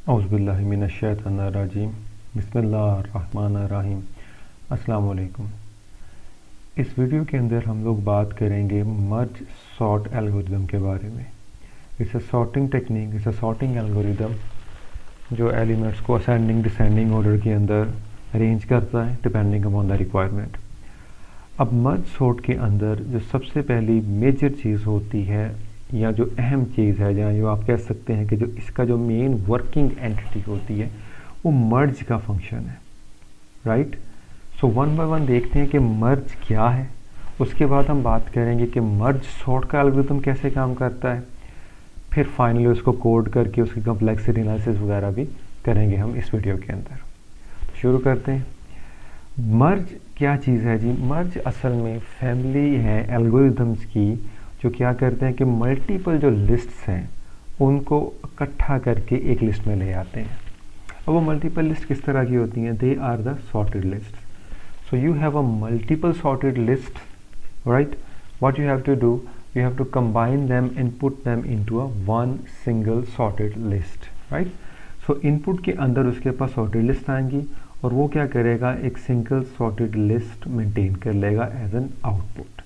औज़ुबिल्लाहि मिनश्शैतानिर्रजीम बिस्मिल्लाहिर्रहमानिर्रहीम। अस्सलाम वालेकुम। इस वीडियो के अंदर हम लोग बात करेंगे मर्ज सॉर्ट एल्गोरिदम के बारे में। It's a sorting technique, it's a sorting algorithm जो एलिमेंट्स को असेंडिंग डिसेंडिंग ऑर्डर के अंदर अरेंज करता है डिपेंडिंग अपॉन द रिक्वायरमेंट। अब मर्ज सॉर्ट के अंदर जो सबसे पहली मेजर चीज़ होती है या जो अहम चीज़ है, जहाँ जो आप कह सकते हैं कि जो इसका जो मेन वर्किंग एंटिटी होती है वो मर्ज का फंक्शन है, right. So one by one देखते हैं कि मर्ज क्या है। उसके बाद हम बात करेंगे कि मर्ज सॉर्ट का एल्गोरिथम कैसे काम करता है। फिर फाइनली उसको कोड करके उसकी कम्प्लेक्सिटी एनालिसिस वगैरह भी करेंगे हम इस वीडियो के अंदर। तो शुरू करते हैं। मर्ज क्या चीज़ है जी? मर्ज असल में फैमिली है एल्गोरिथम्स की जो क्या करते हैं कि मल्टीपल जो लिस्ट्स हैं उनको इकट्ठा करके एक लिस्ट में ले आते हैं। अब वो मल्टीपल लिस्ट किस तरह की होती हैं? They are the sorted list. So you have a multiple sorted list, right. What you have to do, you have to combine them and put them into a one single sorted list, right? So input के अंदर उसके पास sorted list आएंगी और वो क्या करेगा, एक single sorted list maintain कर लेगा as an output।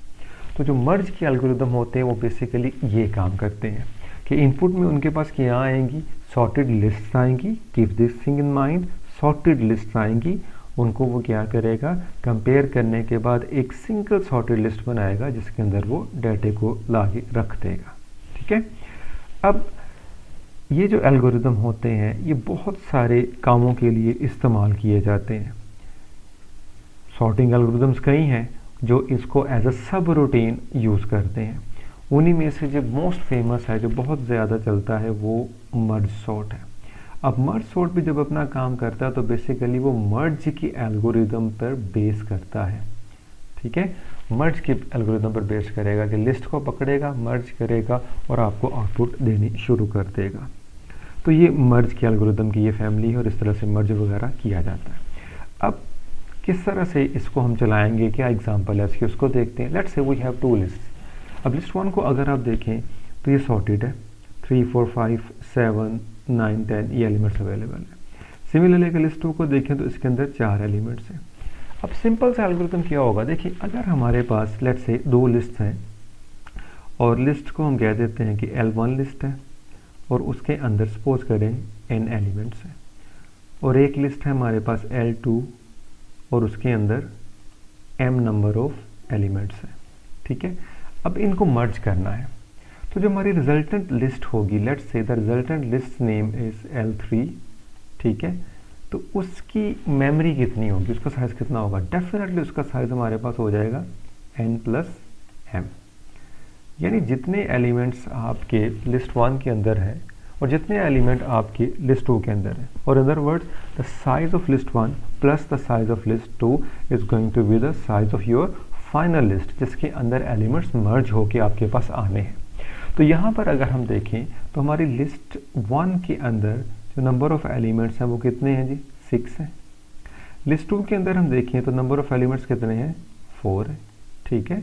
तो जो merge के algorithm होते हैं वो basically ये काम करते हैं कि input में उनके पास क्या आएंगी, sorted lists आएंगी। keep this thing in mind, sorted lists आएंगी, उनको वो क्या करेगा, कंपेयर करने के बाद एक सिंगल सॉर्टेड लिस्ट बनाएगा जिसके अंदर वो डाटे को लाके रख देगा, ठीक है। अब ये जो एल्गोरिदम होते हैं ये बहुत सारे कामों के लिए इस्तेमाल किए जाते हैं। सॉर्टिंग एल्गोरिदम्स कई हैं जो इसको एज अ सब रूटीन यूज़ करते हैं। उन्हीं में से जो मोस्ट फेमस है, जो बहुत ज़्यादा चलता है, वो मर्ज सॉर्ट है। अब मर्ज सॉर्ट भी जब अपना काम करता है तो बेसिकली वो मर्ज की एल्गोरिदम पर बेस करता है, ठीक है। मर्ज की एल्गोरिदम पर बेस करेगा कि लिस्ट को पकड़ेगा, मर्ज करेगा और आपको आउटपुट देनी शुरू कर देगा। तो ये मर्ज की एल्गोरिदम की ये फैमिली है और इस तरह से मर्ज वगैरह किया जाता है। अब किस तरह से इसको हम चलाएंगे, क्या एग्जाम्पल है इसकी, उसको देखते हैं। Let's say we have two list. अब लिस्ट वन को अगर आप देखें तो ये सॉर्टेड है, 3 4 5 7 9 10 ये एलिमेंट्स अवेलेबल है। सिमिलरली अगर लिस्ट टू को देखें तो इसके अंदर 4 एलिमेंट्स हैं। अब सिंपल सा एल्गोरिथम क्या होगा, देखिए अगर हमारे पास लेट्स से 2 लिस्ट हैं और लिस्ट को हम कह देते हैं कि L1 लिस्ट है और उसके अंदर सपोज करें n एलिमेंट्स हैं, और एक लिस्ट है हमारे पास L2 और उसके अंदर m नंबर ऑफ एलिमेंट्स हैं, ठीक है। अब इनको मर्ज करना है तो जो हमारी रिजल्टेंट लिस्ट होगी, let's say the resultant list name is L3, ठीक है। तो उसकी मेमोरी कितनी होगी, उसका साइज कितना होगा? डेफिनेटली उसका साइज हमारे पास हो जाएगा n+m, यानी जितने एलिमेंट्स आपके लिस्ट वन के अंदर हैं और जितने एलिमेंट आपके लिस्ट टू के अंदर हैं, और other words the size of list one plus the size of list two is going to be the size of your final list जिसके अंदर एलिमेंट्स मर्ज होके आपके पास आने हैं। तो यहाँ पर अगर हम देखें तो हमारी लिस्ट वन के अंदर जो नंबर ऑफ एलिमेंट्स हैं वो कितने हैं जी? 6 हैं। लिस्ट टू के अंदर हम देखें तो नंबर ऑफ एलिमेंट्स कितने हैं? 4 है, ठीक है।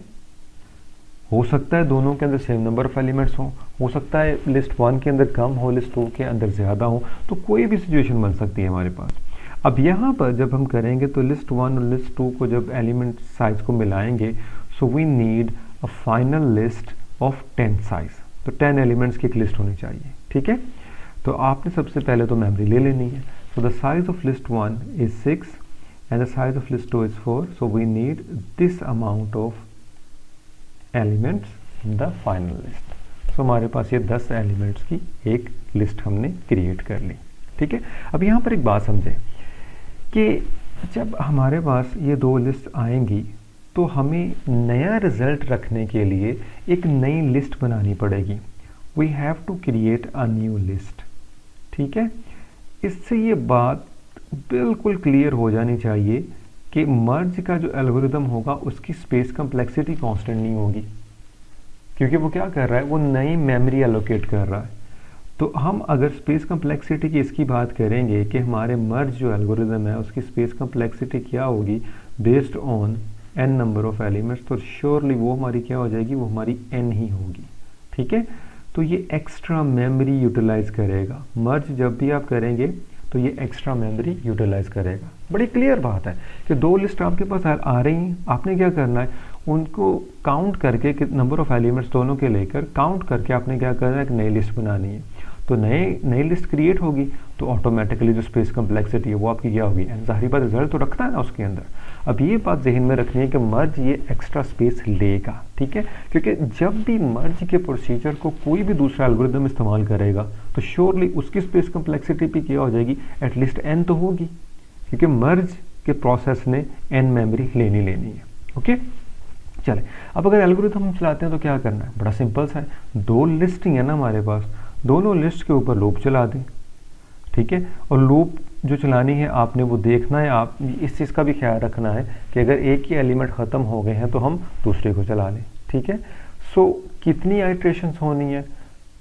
हो सकता है दोनों के अंदर सेम नंबर ऑफ एलिमेंट्स हो सकता है लिस्ट वन के अंदर कम हो, लिस्ट टू के अंदर ज़्यादा हो, तो कोई भी सिचुएशन बन सकती है हमारे पास। अब यहाँ पर जब हम करेंगे तो लिस्ट वन और लिस्ट टू को जब एलिमेंट साइज को मिलाएंगे, so we need a final list of 10 size. तो 10 एलिमेंट्स की एक लिस्ट होनी चाहिए, ठीक है। तो आपने सबसे पहले तो मेमोरी ले लेनी है। So the size of list one is 6 and the size of list two is 4, so we need this amount of elements in the final list. So हमारे पास ये 10 एलिमेंट्स की एक लिस्ट हमने क्रिएट कर ली, ठीक है। अब यहाँ पर एक बात समझें कि जब हमारे पास ये 2 लिस्ट आएंगी तो हमें नया रिजल्ट रखने के लिए एक नई लिस्ट बनानी पड़ेगी। We have to create a new list, ठीक है। इससे ये बात बिल्कुल क्लियर हो जानी चाहिए कि मर्ज का जो एल्गोरिदम होगा उसकी स्पेस कम्प्लेक्सिटी कांस्टेंट नहीं होगी, क्योंकि वो क्या कर रहा है, वो नई मेमोरी एलोकेट कर रहा है। तो हम अगर स्पेस कम्प्लेक्सिटी की इसकी बात करेंगे कि हमारे मर्ज जो एल्गोरिदम है उसकी स्पेस कम्प्लेक्सिटी क्या होगी based on n number of elements, तो श्योरली वो हमारी क्या हो जाएगी, वो हमारी n ही होगी, ठीक है। तो ये एक्स्ट्रा मेमोरी यूटिलाइज करेगा। मर्ज जब भी आप करेंगे तो ये एक्स्ट्रा मेमोरी यूटिलाइज करेगा। बड़ी क्लियर बात है कि दो लिस्ट आपके पास आ रही हैं, आपने क्या करना है, उनको काउंट करके कि नंबर ऑफ एलिमेंट्स दोनों के लेकर काउंट करके आपने क्या करना है, एक नई लिस्ट बनानी है। तो नई लिस्ट क्रिएट होगी तो ऑटोमेटिकली जो स्पेस कम्प्लेक्सिटी है वो आपकी क्या होगी, एंड ज़ाहिर बात रिजल्ट तो रखता है ना उसके अंदर। अब ये बात जहन में रखनी है कि मर्ज ये एक्स्ट्रा स्पेस लेगा, ठीक है, क्योंकि जब भी मर्ज के प्रोसीजर को कोई भी दूसरा एल्गोरिदम इस्तेमाल करेगा तो श्योरली उसकी स्पेस कम्प्लेक्सिटी भी क्या हो जाएगी, एटलीस्ट n तो होगी, क्योंकि मर्ज के प्रोसेस ने n मेमोरी लेनी है। ओके, चले अब अगर एल्गोरिथम हम चलाते हैं तो क्या करना है, बड़ा सिंपल सा है। दो लिस्टिंग है ना हमारे पास, दोनों लिस्ट के ऊपर लूप चला दें, ठीक है। और लूप जो चलानी है आपने वो देखना है, आप इस चीज़ का भी ख्याल रखना है कि अगर एक ही एलिमेंट ख़त्म हो गए हैं तो हम दूसरे को चला लें, ठीक है। सो कितनी आइट्रेशंस होनी है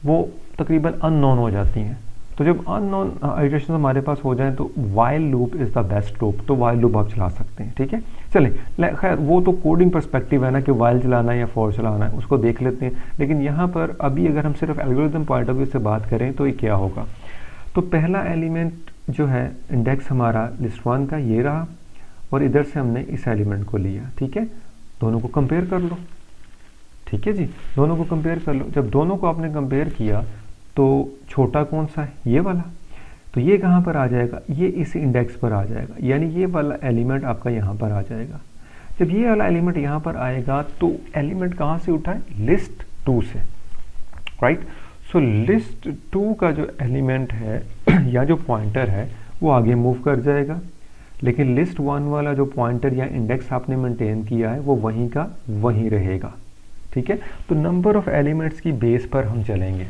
वो तकरीबन अननोन हो जाती हैं। तो जब अननोन आइट्रेशन हमारे पास हो जाए तो while loop is the best loop, तो वाइल लूप आप चला सकते हैं, ठीक है। चले खैर वो तो कोडिंग पर्सपेक्टिव है ना कि वाइल चलाना है या फॉर चलाना है, उसको देख लेते हैं। लेकिन यहाँ पर अभी अगर हम सिर्फ एल्गोरिथम पॉइंट ऑफ व्यू से बात करें तो ये क्या होगा। तो पहला एलिमेंट जो है इंडेक्स हमारा लिस्ट 1 का ये रहा, और इधर से हमने इस एलिमेंट को लिया, ठीक है। दोनों को कंपेयर कर लो, ठीक है जी, दोनों को कंपेयर कर लो। जब दोनों को आपने कंपेयर किया तो छोटा कौन सा है, ये वाला, तो ये कहाँ पर आ जाएगा, ये इस इंडेक्स पर आ जाएगा, यानी ये वाला एलिमेंट आपका यहाँ पर आ जाएगा। जब ये वाला एलिमेंट यहाँ पर आएगा तो एलिमेंट कहाँ से उठा है, लिस्ट 2 से, राइट। सो लिस्ट 2 का जो एलिमेंट है या जो पॉइंटर है वो आगे मूव कर जाएगा, लेकिन लिस्ट 1 वाला जो पॉइंटर या इंडेक्स आपने मेंटेन किया है वो वहीं का वहीं रहेगा, ठीक है। तो नंबर ऑफ एलिमेंट्स की बेस पर हम चलेंगे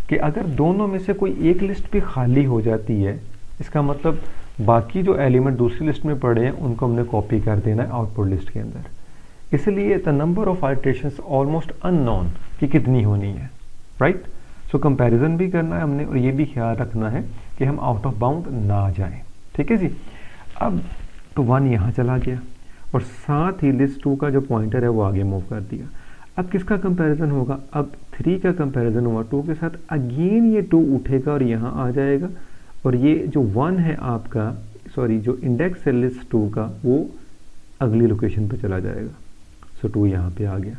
कि अगर दोनों में से कोई एक लिस्ट भी खाली हो जाती है, इसका मतलब बाकी जो एलिमेंट दूसरी लिस्ट में पड़े हैं उनको हमने कॉपी कर देना है आउटपुट लिस्ट के अंदर। इसलिए the number of iterations almost unknown कि कितनी होनी है, राइट। सो कंपैरिजन भी करना है हमने, और ये भी ख्याल रखना है कि हम आउट ऑफ बाउंड ना जाएं, ठीक है जी। अब तो 1 यहाँ चला गया और साथ ही लिस्ट 2 का जो पॉइंटर है वो आगे मूव कर दिया। अब किसका कंपैरिजन होगा, अब 3 का कंपैरिजन हुआ 2 के साथ, अगेन ये 2 उठेगा और यहाँ आ जाएगा, और ये जो 1 है आपका, सॉरी जो इंडेक्स है लिस्ट 2 का वो अगली लोकेशन पे चला जाएगा। सो 2 यहाँ पे आ गया,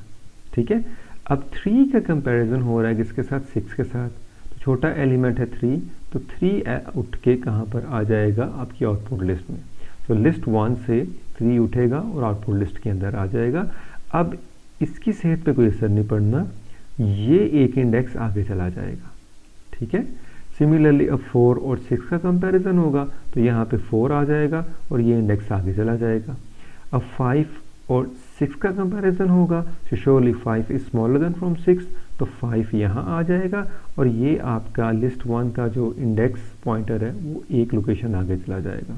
ठीक है। अब 3 का कंपैरिजन हो रहा है किसके साथ, 6 के साथ। तो छोटा एलिमेंट है 3, तो 3 उठ के कहाँ पर आ जाएगा, आपकी आउटपुट लिस्ट में। तो लिस्ट 1 से 3 उठेगा और आउटपुट लिस्ट के अंदर आ जाएगा। अब इसकी सेहत पे कोई असर नहीं पड़ना, ये एक इंडेक्स आगे चला जाएगा, ठीक है। सिमिलरली अब 4 और 6 का कंपैरिजन होगा तो यहाँ पे 4 आ जाएगा और ये इंडेक्स आगे चला जाएगा। अब 5 और 6 का कंपैरिजन होगा, so surely 5 is smaller than from 6, तो 5 यहाँ आ जाएगा और ये आपका लिस्ट 1 का जो इंडेक्स पॉइंटर है वो एक लोकेशन आगे चला जाएगा।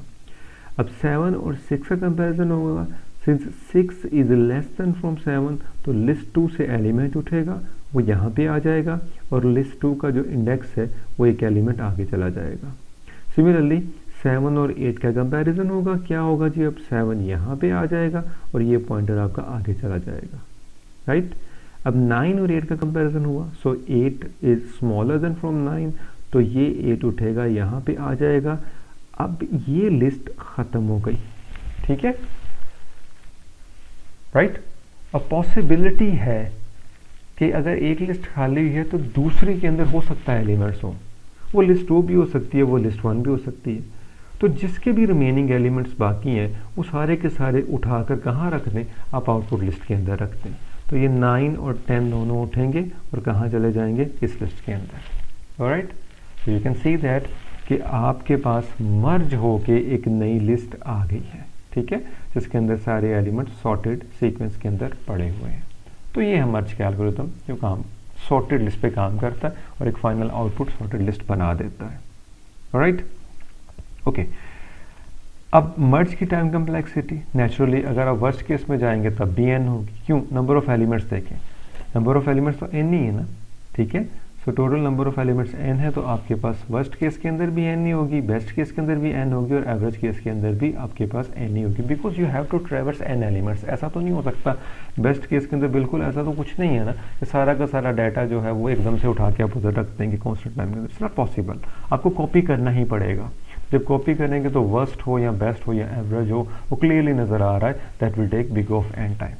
अब 7 और 6 का कंपैरिजन होगा, since 6 is less then from 7, तो लिस्ट 2 से एलिमेंट उठेगा वो यहाँ पे आ जाएगा और लिस्ट 2 का जो इंडेक्स है वो एक एलिमेंट आगे चला जाएगा। सिमिलरली 7 और 8 का कंपैरिजन होगा, क्या होगा जी, अब 7 यहाँ पे आ जाएगा और ये पॉइंटर आपका आगे चला जाएगा, राइट। अब 9 और 8 का कंपैरिजन हुआ, सो 8 इज स्मॉलर देन फ्रॉम 9, तो ये 8 उठेगा यहाँ पे आ जाएगा। अब ये लिस्ट खत्म हो गई, ठीक है, राइट। अब पॉसिबिलिटी है कि अगर एक लिस्ट खाली है तो दूसरी के अंदर हो सकता है एलिमेंट्स हो, वो लिस्ट 2 भी हो सकती है, वो लिस्ट 1 भी हो सकती है। तो जिसके भी रिमेनिंग एलिमेंट्स बाकी हैं वो सारे के सारे उठाकर कहाँ रख दें, आप आउटपुट लिस्ट के अंदर रख दें। तो ये 9 और 10 दोनों उठेंगे और कहाँ चले जाएंगे, इस लिस्ट के अंदर, ऑलराइट। तो यू कैन सी दैट कि आपके पास मर्ज होके एक नई लिस्ट आ गई है, ठीक है, जिसके अंदर सारे एलिमेंट्स सॉर्टेड सीक्वेंस के अंदर पड़े हुए हैं। तो ये है मर्ज का एल्गोरिथम जो काम सॉर्टेड लिस्ट पे काम करता है और एक फाइनल आउटपुट सॉर्टेड लिस्ट बना देता है, ऑलराइट। ओके, अब मर्ज की टाइम कम्प्लेक्सिटी नेचुरली अगर आप वर्स्ट केस में जाएंगे तब भी n होगी। क्यों, नंबर ऑफ एलिमेंट्स देखें, नंबर ऑफ एलिमेंट्स तो n ही है ना, ठीक है। So total number of elements n है, तो आपके पास वर्स्ट केस के अंदर भी n ही होगी, बेस्ट केस के अंदर भी n होगी और एवरेज केस के अंदर भी आपके पास n ही होगी, because you have to traverse n elements. ऐसा तो नहीं हो सकता बेस्ट केस के अंदर, बिल्कुल ऐसा तो कुछ नहीं है ना कि सारा का सारा डाटा जो है वो एकदम से उठा के आप उधर रख देंगे कॉन्स्टेंट टाइम के अंदर, इट्स नॉट पॉसिबल। आपको कॉपी करना ही पड़ेगा। जब कॉपी करेंगे तो वर्स्ट हो या बेस्ट हो या एवरेज हो वो क्लियरली नज़र आ रहा है, that will take big of n time.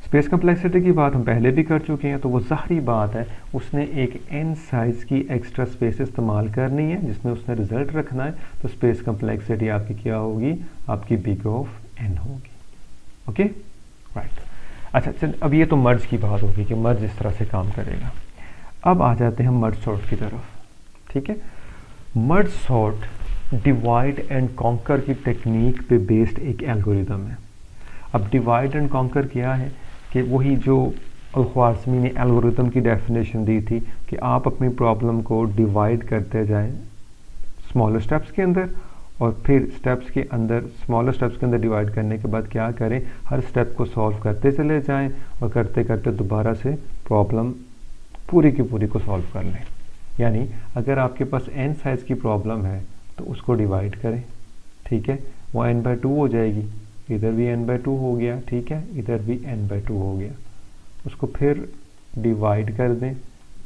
Space complexity की बात हम पहले भी कर चुके हैं, तो वो ज़ाहरी बात है उसने एक n साइज़ की एक्स्ट्रा स्पेस इस्तेमाल करनी है जिसमें उसने रिजल्ट रखना है, तो स्पेस कम्प्लेक्सिटी आपकी क्या होगी, आपकी बिग ऑफ n होगी। Okay right. अच्छा चल, अब ये तो मर्ज की बात होगी कि मर्ज इस तरह से काम करेगा। अब आ जाते हैं मर्ज सॉर्ट की तरफ। ठीक है, merge sort divide and conquer की टेक्निक पे बेस्ड एक एल्गोरिदम है। अब डिवाइड एंड कॉन्कर क्या है कि वही जो अल-ख्वारिज़मी ने एल्गोरिदम की डेफिनेशन दी थी कि आप अपनी प्रॉब्लम को डिवाइड करते जाएं स्मॉलर स्टेप्स के अंदर, और फिर स्टेप्स के अंदर स्मॉलर स्टेप्स के अंदर डिवाइड करने के बाद क्या करें, हर स्टेप को सॉल्व करते चले जाएं और करते करते दोबारा से प्रॉब्लम पूरी की पूरी को सॉल्व कर लें। यानी अगर आपके पास n साइज़ की प्रॉब्लम है तो उसको डिवाइड करें, ठीक है, वो n/2 हो जाएगी, इधर भी n/2 हो गया, ठीक है, इधर भी n/2 हो गया, उसको फिर डिवाइड कर दें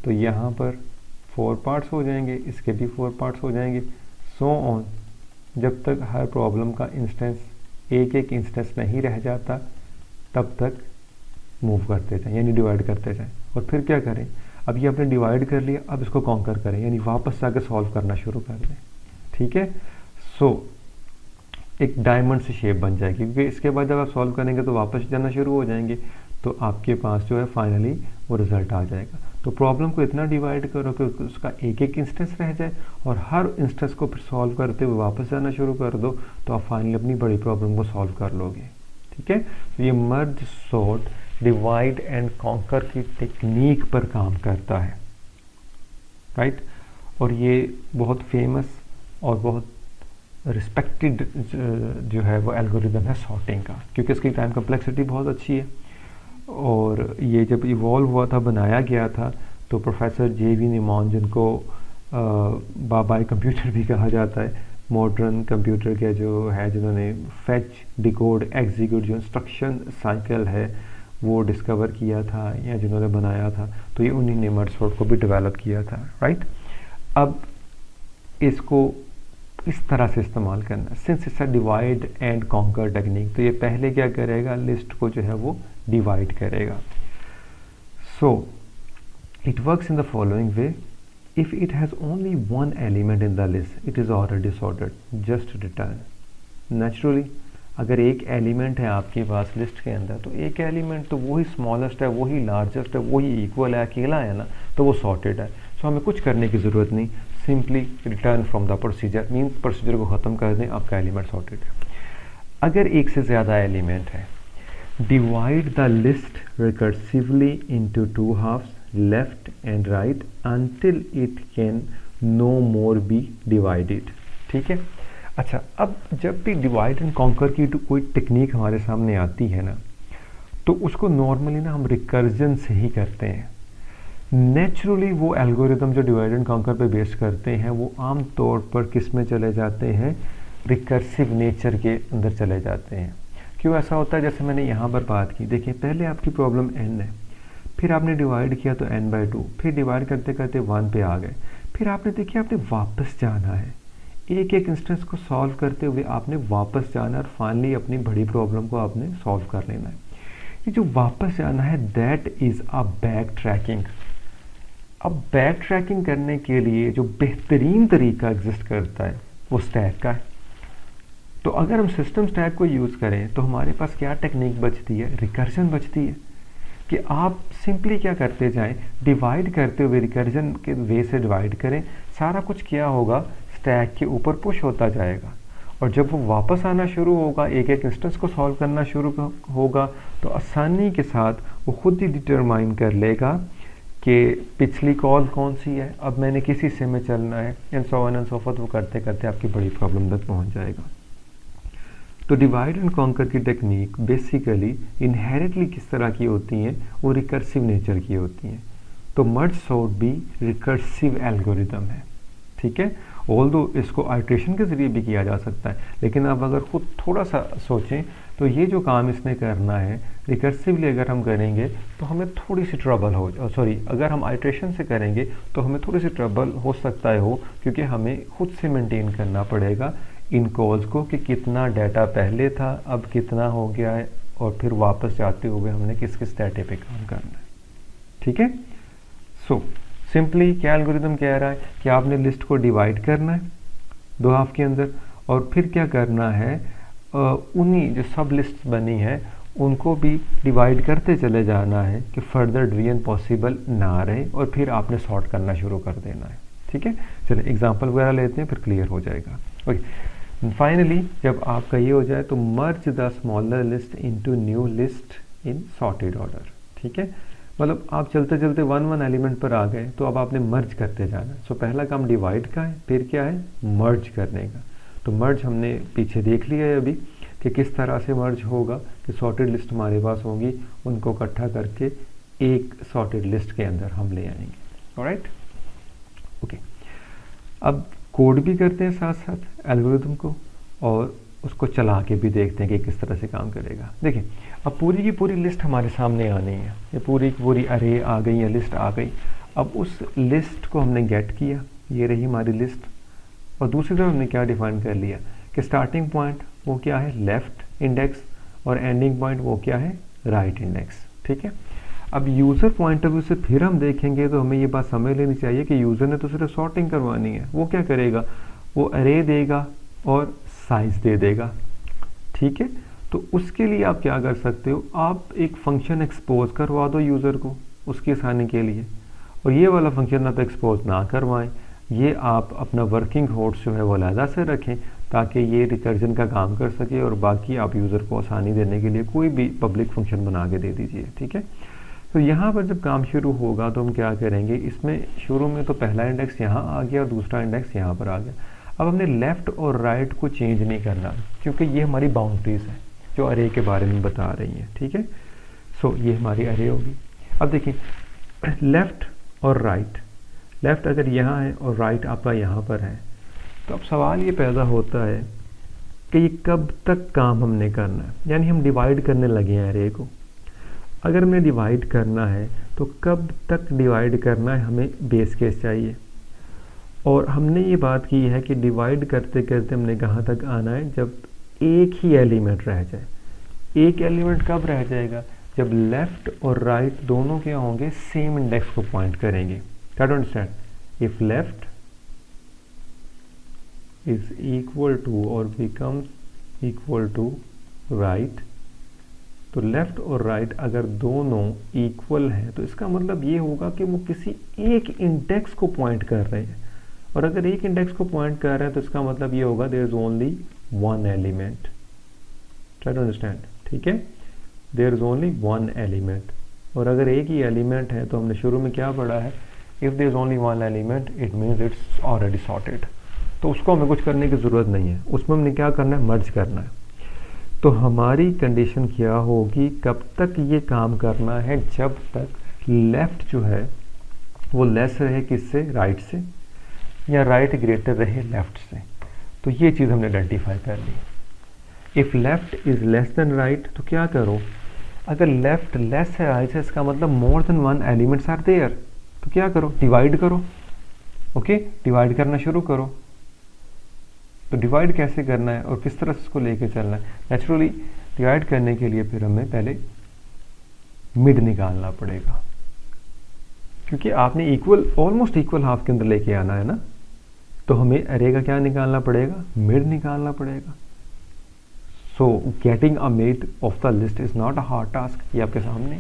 तो यहाँ पर 4 पार्ट्स हो जाएंगे, इसके भी 4 पार्ट्स हो जाएंगे, सो ऑन, जब तक हर प्रॉब्लम का इंस्टेंस एक एक इंस्टेंस नहीं रह जाता तब तक मूव करते जाएं, यानी डिवाइड करते जाएं। और फिर क्या करें, अब ये आपने डिवाइड कर लिया, अब इसको कॉन्कर करें, यानी वापस जाकर सॉल्व करना शुरू कर दें। ठीक है, सो एक डायमंड से शेप बन जाएगी, क्योंकि इसके बाद जब आप सॉल्व करेंगे तो वापस जाना शुरू हो जाएंगे, तो आपके पास जो है फाइनली वो रिजल्ट आ जाएगा। तो प्रॉब्लम को इतना डिवाइड करो कि उसका एक एक इंस्टेंस रह जाए और हर इंस्टेंस को फिर सॉल्व करते हुए वापस जाना शुरू कर दो, तो आप फाइनली अपनी बड़ी प्रॉब्लम को सॉल्व कर लोगे। ठीक है, तो ये merge sort divide and conquer की टेक्निक पर काम करता है, राइट। और ये बहुत फेमस और बहुत रिस्पेक्टेड जो है वो एल्गोरिदम है सॉर्टिंग का, क्योंकि इसकी टाइम कम्प्लेक्सिटी बहुत अच्छी है। और ये जब इवॉल्व हुआ था, बनाया गया था, तो प्रोफेसर जे.वी. निमॉन, जिनको बाबाए कंप्यूटर भी कहा जाता है, मॉडर्न कंप्यूटर के जो है, जिन्होंने फेच, डिकोड, एग्जीक्यूट जो इंस्ट्रक्शन साइकिल है वो डिस्कवर किया था या जिन्होंने बनाया था, तो ये उन्हीं ने मर्ज सॉर्ट को भी डेवलप किया था, राइट। अब इसको इस तरह से इस्तेमाल करना, since it's a divide and conquer technique, तो ये पहले क्या करेगा, लिस्ट को जो है वो डिवाइड करेगा। So it works in the following way, if it has only one element in the list it is already sorted, just return. Naturally अगर एक एलिमेंट है आपके पास लिस्ट के अंदर, तो एक एलिमेंट तो वही स्मॉलेस्ट है, वही लार्जेस्ट है, वही इक्वल है, अकेला है ना, तो वो सॉर्टेड है। सो हमें कुछ करने की ज़रूरत नहीं, simply return from the procedure, means procedure को ख़त्म कर दें, आपका एलिमेंट सॉर्टेड है। अगर एक से ज़्यादा एलिमेंट है, divide the list recursively into 2 halves, left and right, until it can no more be divided। ठीक है, अच्छा, अब जब भी डिवाइड एंड कॉन्कर की कोई टेक्निक हमारे सामने आती है ना, तो उसको नॉर्मली ना हम रिकर्जन से ही करते हैं। नेचुरली वो एल्गोरिदम जो डिवाइड एंड कॉन्कर पे बेस्ड करते हैं वो आम तौर पर किस में चले जाते हैं, रिकर्सिव नेचर के अंदर चले जाते हैं। क्यों ऐसा होता है, जैसे मैंने यहाँ पर बात की, देखिए पहले आपकी प्रॉब्लम n है, फिर आपने डिवाइड किया तो n/2, फिर डिवाइड करते करते 1 पे आ गए, फिर आपने देखिए आपने वापस जाना है, एक एक इंस्टेंस को सॉल्व करते हुए आपने वापस जाना है और फाइनली अपनी बड़ी प्रॉब्लम को आपने सॉल्व कर लेना है। ये जो वापस जाना है that is a back tracking. अब बैक ट्रैकिंग करने के लिए जो बेहतरीन तरीका एग्जिस्ट करता है वो स्टैक का है। तो अगर हम सिस्टम स्टैक को यूज़ करें तो हमारे पास क्या टेक्निक बचती है, रिकर्जन बचती है, कि आप सिंपली क्या करते जाएं, डिवाइड करते हुए रिकर्जन के वे से डिवाइड करें, सारा कुछ क्या होगा, स्टैक के ऊपर पुश होता जाएगा, और जब वो वापस आना शुरू होगा, एक एक इंस्टेंस को सॉल्व करना शुरू होगा, तो आसानी के साथ वो खुद ही डिटरमाइन कर लेगा कि पिछली कॉल कौन सी है, अब मैंने किस हिस्से में चलना है, and so on and so fourth. वो करते करते आपकी बड़ी प्रॉब्लम तक पहुंच जाएगा। तो डिवाइड एंड कॉन्कर की टेक्निक बेसिकली इनहेरिटली किस तरह की होती हैं, वो रिकर्सिव नेचर की होती हैं। तो मर्ज सॉर्ट भी रिकर्सिव एल्गोरिदम है, ठीक है। ऑल्दो इसको आइट्रेशन के ज़रिए भी किया जा सकता है, लेकिन अब अगर खुद थोड़ा सा सोचें तो ये जो काम इसने करना है रिकर्सिवली अगर हम करेंगे तो हमें थोड़ी सी ट्रबल अगर हम आइट्रेशन से करेंगे तो हमें थोड़ी सी ट्रबल हो सकता है क्योंकि हमें खुद से मेंटेन करना पड़ेगा इन कॉल्स को कि कितना डाटा पहले था, अब कितना हो गया है, और फिर वापस जाते हुए हमने किस किस डाटे पे काम करना है, ठीक है। सो सिंपली क्या एल्गोरिदम कह रहा है कि आपने लिस्ट को डिवाइड करना है 2 हाफ के अंदर, और फिर क्या करना है, उन्हीं जो सब लिस्ट बनी है उनको भी डिवाइड करते चले जाना है कि फर्दर डिवीजन पॉसिबल ना रहे, और फिर आपने सॉर्ट करना शुरू कर देना है, ठीक है। चलिए एग्जांपल वगैरह लेते हैं, फिर क्लियर हो जाएगा। ओके, फाइनली जब आपका ये हो जाए तो merge the smaller list into new list in sorted order, ठीक है। मतलब आप चलते चलते 1 एलिमेंट पर आ गए तो अब आपने मर्ज करते जाना। सो पहला काम डिवाइड का है, फिर क्या है, मर्ज करने का। तो मर्ज हमने पीछे देख लिया है अभी कि किस तरह से मर्ज होगा, कि सॉर्टेड लिस्ट हमारे पास होगी, उनको इकट्ठा करके एक सॉर्टेड लिस्ट के अंदर हम ले आएंगे। Alright, okay. अब कोड भी करते हैं साथ साथ एल्गोरिथम को, और उसको चला के भी देखते हैं कि किस तरह से काम करेगा। देखिए अब पूरी की पूरी लिस्ट हमारे सामने आनी है, ये पूरी की पूरी अरे आ गई या लिस्ट आ गई। अब उस लिस्ट को हमने गेट किया, ये रही हमारी लिस्ट, और दूसरी तरफ हमने क्या डिफाइन कर लिया कि स्टार्टिंग पॉइंट वो क्या है, लेफ्ट इंडेक्स, और एंडिंग पॉइंट वो क्या है, राइट इंडेक्स, ठीक है। अब यूज़र पॉइंट ऑफ व्यू से फिर हम देखेंगे तो हमें ये बात समझ लेनी चाहिए कि यूज़र ने तो सिर्फ सॉर्टिंग करवानी है। वो क्या करेगा, वो अरे देगा और साइज दे देगा, ठीक है। तो उसके लिए आप क्या कर सकते हो, आप एक फंक्शन एक्सपोज करवा दो यूज़र को उसकी आसानी के लिए, और ये वाला फंक्शन आप एक्सपोज ना करवाएं, ये आप अपना वर्किंग होस्ट जो है वो अलहदा से रखें ताकि ये रिकर्जन का काम कर सके, और बाकी आप यूज़र को आसानी देने के लिए कोई भी पब्लिक फंक्शन बना के दे दीजिए, ठीक है। तो यहाँ पर जब काम शुरू होगा तो हम क्या करेंगे, इसमें शुरू में तो पहला इंडेक्स यहाँ आ गया और दूसरा इंडेक्स यहाँ पर आ गया। अब हमने लेफ़्ट और राइट को चेंज नहीं करना क्योंकि ये हमारी बाउंड्रीज है जो अरे के बारे में बता रही हैं, ठीक है। सो ये हमारी अरे होगी। अब देखिए लेफ़्ट और राइट, लेफ़्ट अगर यहाँ है और राइट आपका यहाँ पर है, तो अब सवाल ये पैदा होता है कि ये कब तक काम हमने करना है। यानी हम डिवाइड करने लगे हैं अरे को, अगर हमें डिवाइड करना है तो कब तक डिवाइड करना है, हमें बेस केस चाहिए। और हमने ये बात की है कि डिवाइड करते करते हमने कहाँ तक आना है, जब एक ही एलिमेंट रह जाए। एक एलिमेंट कब रह जाएगा, जब लेफ़्ट और राइट दोनों क्या होंगे, सेम इंडेक्स को पॉइंट करेंगे। क्या do understand, if left is equal to और बिकम्स इक्वल टू राइट, तो लेफ़्ट और राइट अगर दोनों इक्वल हैं तो इसका मतलब ये होगा कि वो किसी एक इंडेक्स को पॉइंट कर रहे हैं, और अगर एक इंडेक्स को पॉइंट कर रहे हैं तो इसका मतलब ये होगा there is only one element. Try to understand, ठीक है, there is only one element. और अगर एक ही एलिमेंट है तो हमने शुरू में क्या पढ़ा है, if there is only one element it means it's already sorted. तो उसको हमें कुछ करने की ज़रूरत नहीं है, उसमें हमने क्या करना है, मर्ज करना है। तो हमारी कंडीशन क्या होगी, कब तक ये काम करना है, जब तक लेफ़्ट जो है वो लेस रहे किससे, राइट से, या राइट ग्रेटर रहे लेफ़्ट से। तो ये चीज़ हमने आइडेंटिफाई कर ली। If left is less than right तो क्या करो, अगर लेफ़्ट लेस है राइट से इसका मतलब more than one elements are there, तो क्या करो, डिवाइड करो। ओके, डिवाइड करना शुरू करो। तो डिवाइड कैसे करना है और किस तरह से इसको लेके चलना है, नेचुरली डिवाइड करने के लिए फिर हमें पहले मिड निकालना पड़ेगा, क्योंकि आपने इक्वल ऑलमोस्ट इक्वल हाफ के अंदर लेके आना है ना, तो हमें अरे का क्या निकालना पड़ेगा, मिड निकालना पड़ेगा। So getting a mid of the list is not a hard task. ये आपके सामने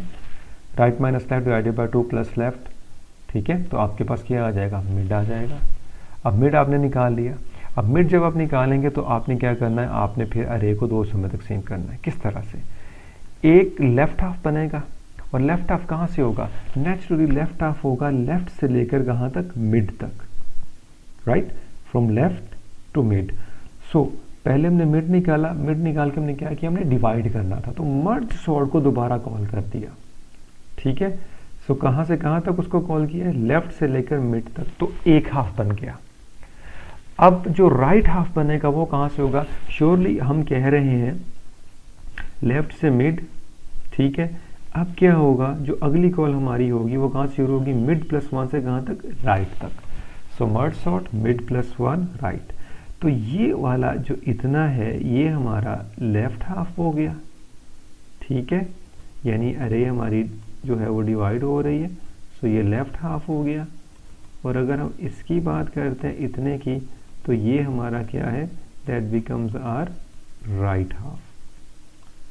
right minus left divided by 2 plus left, ठीक है, तो आपके पास क्या आ जाएगा, मिड आ जाएगा। अब मिड आपने निकाल लिया। अब मिड जब आप निकालेंगे तो आपने क्या करना है, आपने फिर अरे को 2 समय तकसीम करना है। किस तरह से, एक लेफ्ट हाफ बनेगा, और लेफ्ट हाफ कहाँ से होगा, नेचुरली लेफ्ट हाफ होगा लेफ्ट से लेकर कहाँ तक, मिड तक, right, from left to mid. So पहले हमने मिड निकाला, मिड निकाल के हमने क्या किया, हमने डिवाइड करना था, तो मर्ज सॉर्ट को दोबारा कॉल कर दिया, ठीक है। सो कहाँ से कहाँ तक उसको कॉल किया है, लेफ्ट से लेकर मिड तक, तो एक हाफ बन गया। अब जो राइट हाफ बनेगा वो कहाँ से होगा, श्योरली हम कह रहे हैं लेफ्ट से मिड, ठीक है। अब क्या होगा, जो अगली कॉल हमारी होगी वो कहाँ से शुरू होगी, मिड प्लस 1 से कहाँ तक, राइट तक। So merge sort mid plus 1 right. तो ये वाला जो इतना है ये हमारा लेफ्ट हाफ हो गया, ठीक है, यानी अरे हमारी जो है वो डिवाइड हो रही है, सो ये लेफ्ट हाफ हो गया। और अगर हम इसकी बात करते हैं इतने की, तो ये हमारा क्या है, that becomes our right half,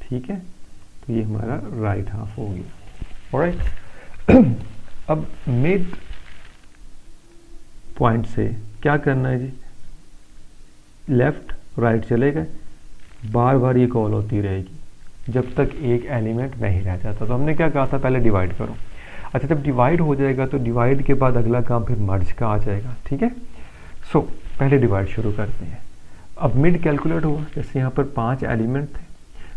ठीक है। तो ये हमारा राइट हाफ हो गया। ऑलराइट, अब मिड पॉइंट से क्या करना है जी, लेफ्ट राइट चले गए, बार बार ये कॉल होती रहेगी जब तक एक एलिमेंट नहीं रह जाता। तो हमने क्या कहा था, पहले डिवाइड करो। अच्छा, जब डिवाइड हो जाएगा तो डिवाइड के बाद अगला काम फिर मर्ज का आ जाएगा, ठीक है। सो पहले डिवाइड शुरू करते हैं। अब मिड कैलकुलेट हुआ, जैसे यहाँ पर 5 एलिमेंट थे,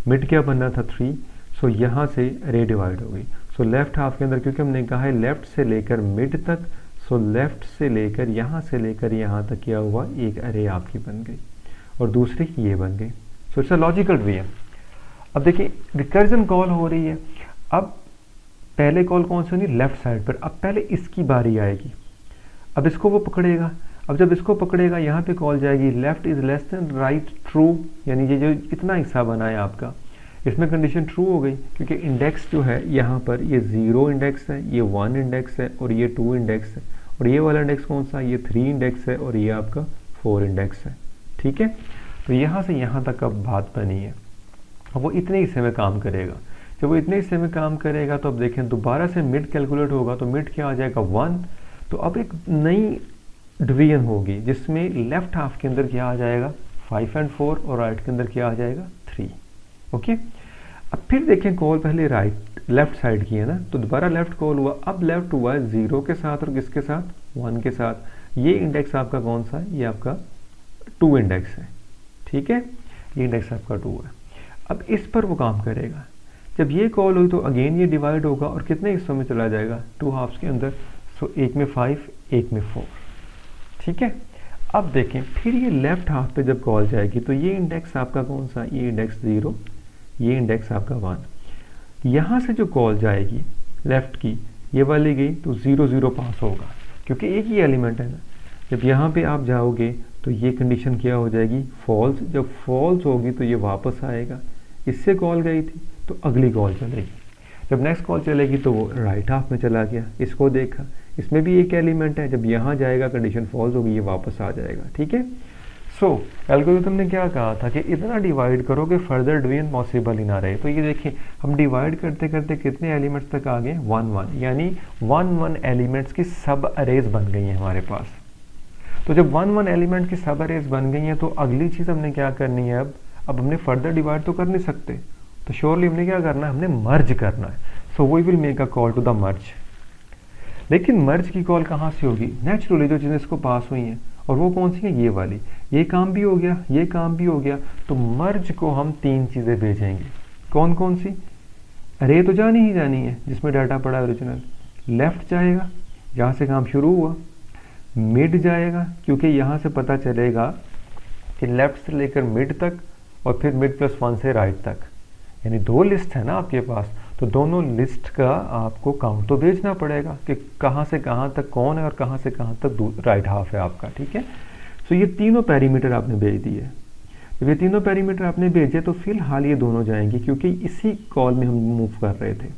मिड क्या बनना था 3, सो यहाँ से अरे डिवाइड हो गई। सो लेफ्ट हाफ के अंदर क्योंकि हमने कहा है लेफ्ट से लेकर मिड तक, सो लेफ्ट से लेकर यहाँ तक क्या हुआ, एक अरे आपकी बन गई और दूसरी ये बन गई। सो इट्स अ लॉजिकल वे है। अब देखिए रिकर्जन कॉल हो रही है, अब पहले कॉल कौन सी होनी, लेफ्ट साइड पर। अब पहले इसकी बारी आएगी, अब इसको वो पकड़ेगा। अब जब इसको पकड़ेगा यहाँ पे कॉल जाएगी left is less than right true, यानी ये जो इतना हिस्सा बना है आपका, इसमें कंडीशन ट्रू हो गई क्योंकि इंडेक्स जो है यहाँ पर ये 0 इंडेक्स है, ये 1 इंडेक्स है और ये 2 इंडेक्स है, और ये वाला इंडेक्स कौन सा, ये 3 इंडेक्स है और ये आपका 4 इंडेक्स है, ठीक है। तो यहाँ से यहाँ तक अब बात बनी है। अब वो इतने हिस्से में काम करेगा, जब वो इतने हिस्से में काम करेगा तो अब देखें दोबारा से मिड कैलकुलेट होगा, तो मिड क्या आ जाएगा 1। तो अब एक नई डिवीजन होगी जिसमें लेफ्ट हाफ के अंदर क्या आ जाएगा 5 और 4 और राइट के अंदर क्या आ जाएगा 3, ओके। अब फिर देखें कॉल पहले राइट लेफ्ट साइड की है ना, तो दोबारा लेफ्ट कॉल हुआ। अब लेफ्ट हुआ है 0 के साथ और किसके साथ, 1 के साथ। ये इंडेक्स आपका कौन सा है, ये आपका 2 इंडेक्स है, ठीक है, ये इंडेक्स आपका 2 है। अब इस पर वो काम करेगा, जब ये कॉल हुई तो अगेन ये डिवाइड होगा और कितने हिस्सों में चला जाएगा, 2 हाफ्स के अंदर। सो एक में 5, एक में 4, ठीक है। अब देखें फिर ये लेफ्ट हाफ पे जब कॉल जाएगी तो ये इंडेक्स आपका कौन सा, ये इंडेक्स 0, ये इंडेक्स आपका 1। यहाँ से जो कॉल जाएगी लेफ्ट की, ये वाली गई तो 0 0 पास होगा क्योंकि एक ही एलिमेंट है ना। जब यहाँ पे आप जाओगे तो ये कंडीशन क्या हो जाएगी, फॉल्स। जब फॉल्स होगी तो ये वापस आएगा, इससे कॉल गई थी तो अगली कॉल चलेगी। जब नेक्स्ट कॉल चलेगी तो वो राइट हाफ में चला गया, इसको देखा, इसमें भी एक एलिमेंट है, जब यहाँ जाएगा कंडीशन फॉल्स होगी, ये वापस आ जाएगा, ठीक है। सो एल्गोरिथम ने क्या कहा था कि इतना डिवाइड करो कि फर्दर डिवीजन पॉसिबल ही ना रहे। तो ये देखिए हम डिवाइड करते करते कितने एलिमेंट्स तक आ गए, 1 1, यानी 1 1 एलिमेंट्स की सब अरेज बन गई हैं हमारे पास। तो जब 1 1 एलिमेंट की सब अरेज बन गई हैं तो अगली चीज़ हमने क्या करनी है, अब हमने फर्दर डिवाइड तो कर नहीं सकते, तो श्योरली हमने क्या करना है, हमने मर्ज करना है। So we will make a call to the merge. लेकिन मर्ज की कॉल कहाँ से होगी, नेचुरली जो चीज़ें इसको पास हुई हैं, और वो कौन सी है, ये वाली। ये काम भी हो गया, ये काम भी हो गया, तो मर्ज को हम 3 चीज़ें भेजेंगे। कौन कौन सी, अरे तो जानी ही जानी है जिसमें डाटा पड़ा है ओरिजिनल। लेफ्ट जाएगा जहाँ से काम शुरू हुआ, मिड जाएगा क्योंकि यहाँ से पता चलेगा कि लेफ्ट से लेकर मिड तक और फिर मिड प्लस 1 से राइट तक, यानी 2 लिस्ट है ना आपके पास, तो दोनों लिस्ट का आपको काउंट तो भेजना पड़ेगा कि कहाँ से कहाँ तक कौन है और कहाँ से कहाँ तक राइट हाफ है आपका, ठीक है। सो ये तीनों पैरामीटर आपने भेज दिए। जब ये तीनों पैरामीटर आपने भेजे तो फिलहाल ये दोनों जाएंगे क्योंकि इसी कॉल में हम मूव कर रहे थे।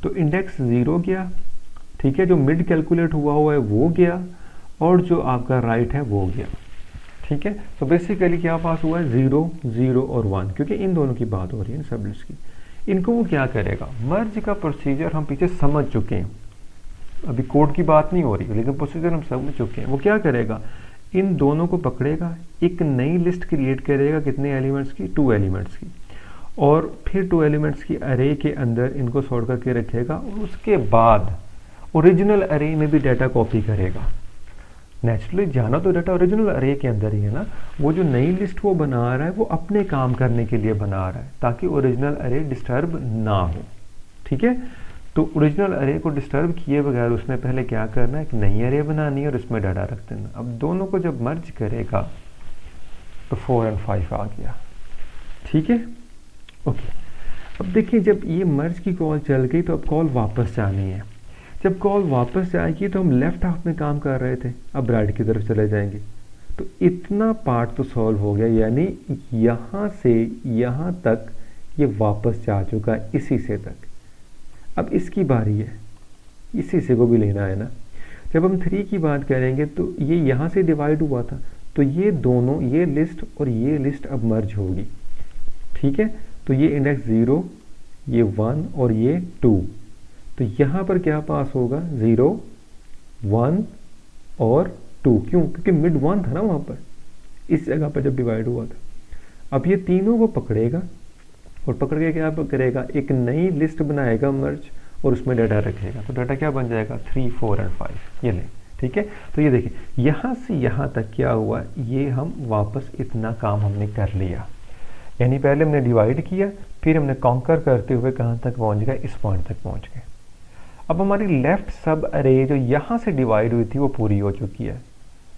तो इंडेक्स 0 गया, ठीक है, जो मिड कैलकुलेट हुआ है वो गया, और जो आपका राइट है वो गया, ठीक है। तो बेसिकली क्या पास हुआ है, 0 0 और 1, क्योंकि इन दोनों की बात हो रही है सब लिस्ट की। इनको वो क्या करेगा, मर्ज का प्रोसीजर हम पीछे समझ चुके हैं, अभी कोड की बात नहीं हो रही, लेकिन प्रोसीजर हम समझ चुके हैं। वो क्या करेगा, इन दोनों को पकड़ेगा, एक नई लिस्ट क्रिएट करेगा, कितने एलिमेंट्स की, 2 एलिमेंट्स की, और फिर 2 एलिमेंट्स की अरे के अंदर इनको सॉर्ट करके रखेगा, और उसके बाद ओरिजिनल अरे में भी डाटा कॉपी करेगा। नेचुरली जाना तो डाटा ओरिजिनल अरे के अंदर ही है ना, वो जो नई लिस्ट वो बना रहा है वो अपने काम करने के लिए बना रहा है ताकि ओरिजिनल अरे डिस्टर्ब ना हो, ठीक है। तो ओरिजिनल अरे को डिस्टर्ब किए बगैर उसने पहले क्या करना है, एक नई अरे बनानी है और उसमें डाटा रख देना। अब दोनों को जब मर्ज करेगा तो 4 और 5 आ गया, ठीक है, ओके। अब देखिए जब ये मर्ज की कॉल चल गई तो अब कॉल वापस जानी है। जब कॉल वापस जाएगी तो हम लेफ्ट हाफ में काम कर रहे थे, अब राइट की तरफ चले जाएंगे। तो इतना पार्ट तो सॉल्व हो गया, यानी यहाँ से यहाँ तक ये वापस जा चुका है, इसी से तक। अब इसकी बारी है, इसी से को भी लेना है ना। जब हम 3 की बात करेंगे तो ये यहाँ से डिवाइड हुआ था, तो ये दोनों, ये लिस्ट और ये लिस्ट अब मर्ज होगी, ठीक है। तो ये इंडेक्स 0, ये 1 और ये 2, तो यहाँ पर क्या पास होगा, 0, 1 और 2। क्यों? क्योंकि मिड 1 था ना वहाँ पर, इस जगह पर जब डिवाइड हुआ था। अब ये तीनों को पकड़ेगा और पकड़ के क्या करेगा, एक नई लिस्ट बनाएगा मर्ज और उसमें डाटा रखेगा। तो डाटा क्या बन जाएगा, 3, 4 और 5, ये ले, ठीक है। तो ये देखिए यहाँ से यहाँ तक क्या हुआ, ये हम वापस इतना काम हमने कर लिया, यानी पहले हमने डिवाइड किया, फिर हमने कॉन्कर करते हुए कहाँ तक पहुँच गए, इस पॉइंट तक पहुँच गए। अब हमारी लेफ्ट सब अरे जो यहाँ से डिवाइड हुई थी वो पूरी हो चुकी है।